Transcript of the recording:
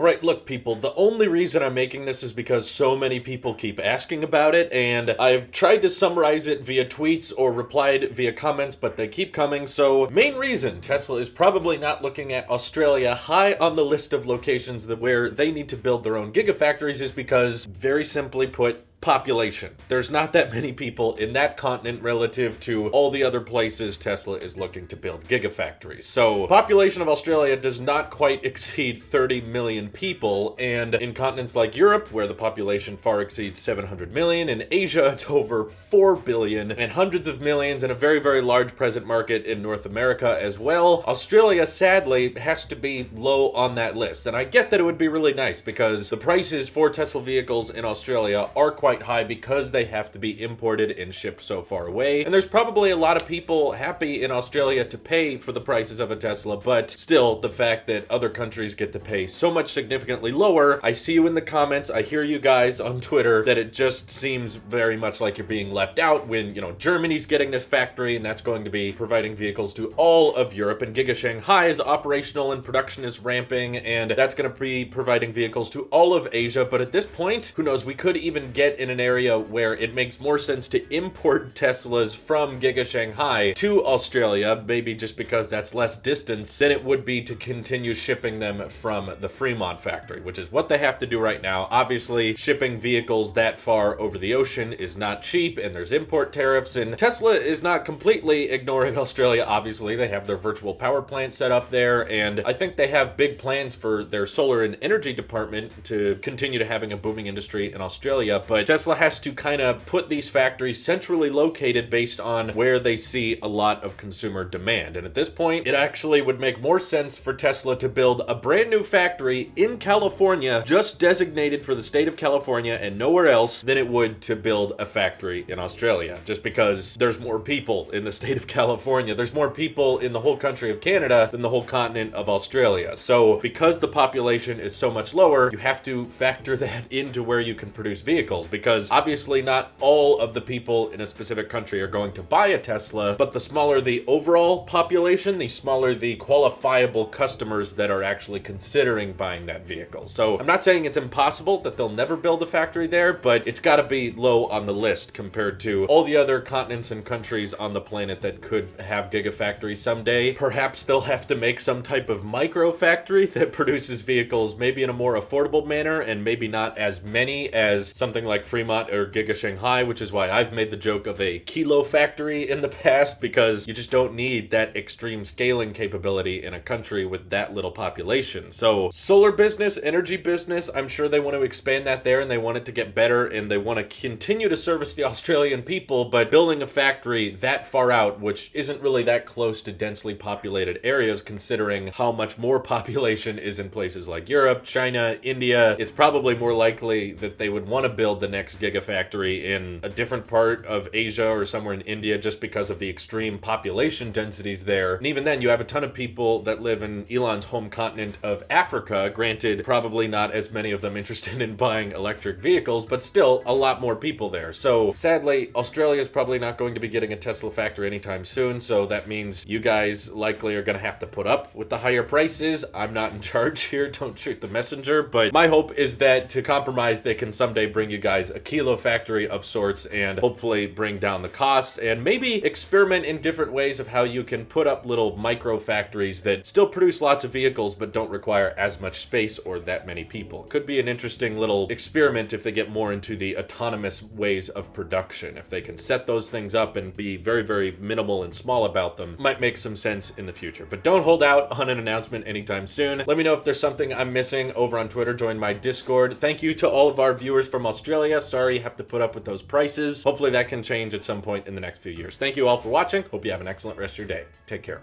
Alright, look people, the only reason I'm making this is because so many people keep asking about it, and I've tried to summarize it via tweets or replied via comments, but they keep coming. So main reason Tesla is probably not looking at Australia high on the list of locations where they need to build their own gigafactories is because, very simply put, population. There's not that many people in that continent relative to all the other places Tesla is looking to build gigafactories. So population of Australia does not quite exceed 30 million people, and in continents like Europe, where the population far exceeds 700 million, in Asia it's over 4 billion, and hundreds of millions in a very, very large present market in North America as well. Australia, sadly, has to be low on that list, and I get that it would be really nice because the prices for Tesla vehicles in Australia are quite high because they have to be imported and shipped so far away. And there's probably a lot of people happy in Australia to pay for the prices of a Tesla, but still, the fact that other countries get to pay so much significantly lower, I see you in the comments, I hear you guys on Twitter, that it just seems very much like you're being left out when, you know, Germany's getting this factory and that's going to be providing vehicles to all of Europe, and Giga Shanghai is operational and production is ramping, and that's going to be providing vehicles to all of Asia. But at this point, who knows, we could even get in an area where it makes more sense to import Teslas from Giga Shanghai to Australia, maybe just because that's less distance, than it would be to continue shipping them from the Fremont factory, which is what they have to do right now. Obviously, shipping vehicles that far over the ocean is not cheap, and there's import tariffs, and Tesla is not completely ignoring Australia. Obviously, they have their virtual power plant set up there, and I think they have big plans for their solar and energy department to continue to having a booming industry in Australia, but Tesla has to kind of put these factories centrally located based on where they see a lot of consumer demand. And at this point, it actually would make more sense for Tesla to build a brand new factory in California, just designated for the state of California and nowhere else, than it would to build a factory in Australia. Just because there's more people in the state of California, there's more people in the whole country of Canada than the whole continent of Australia. So because the population is so much lower, you have to factor that into where you can produce vehicles, because obviously not all of the people in a specific country are going to buy a Tesla, but the smaller the overall population, the smaller the qualifiable customers that are actually considering buying that vehicle. So I'm not saying it's impossible that they'll never build a factory there, but it's got to be low on the list compared to all the other continents and countries on the planet that could have gigafactories someday. Perhaps they'll have to make some type of micro factory that produces vehicles maybe in a more affordable manner, and maybe not as many as something like Fremont or Giga Shanghai, which is why I've made the joke of a kilo factory in the past, because you just don't need that extreme scaling capability in a country with that little population. So solar business, energy business, I'm sure they want to expand that there, and they want it to get better, and they want to continue to service the Australian people, but building a factory that far out, which isn't really that close to densely populated areas, considering how much more population is in places like Europe, China, India, it's probably more likely that they would want to build the next gigafactory in a different part of Asia or somewhere in India, just because of the extreme population densities there. And even then, you have a ton of people that live in Elon's home continent of Africa. Granted, probably not as many of them interested in buying electric vehicles, but still a lot more people there. So sadly, Australia is probably not going to be getting a Tesla factory anytime soon, so that means you guys likely are going to have to put up with the higher prices. I'm not in charge here, don't shoot the messenger, but my hope is that to compromise, they can someday bring you guys a kilo factory of sorts and hopefully bring down the costs, and maybe experiment in different ways of how you can put up little micro factories that still produce lots of vehicles but don't require as much space or that many people. Could be an interesting little experiment if they get more into the autonomous ways of production. If they can set those things up and be very, very minimal and small about them, might make some sense in the future. But don't hold out on an announcement anytime soon. Let me know if there's something I'm missing over on Twitter. Join my Discord. Thank you to all of our viewers from Australia. Sorry you have to put up with those prices. Hopefully that can change at some point in the next few years. Thank you all for watching. Hope you have an excellent rest of your day. Take care.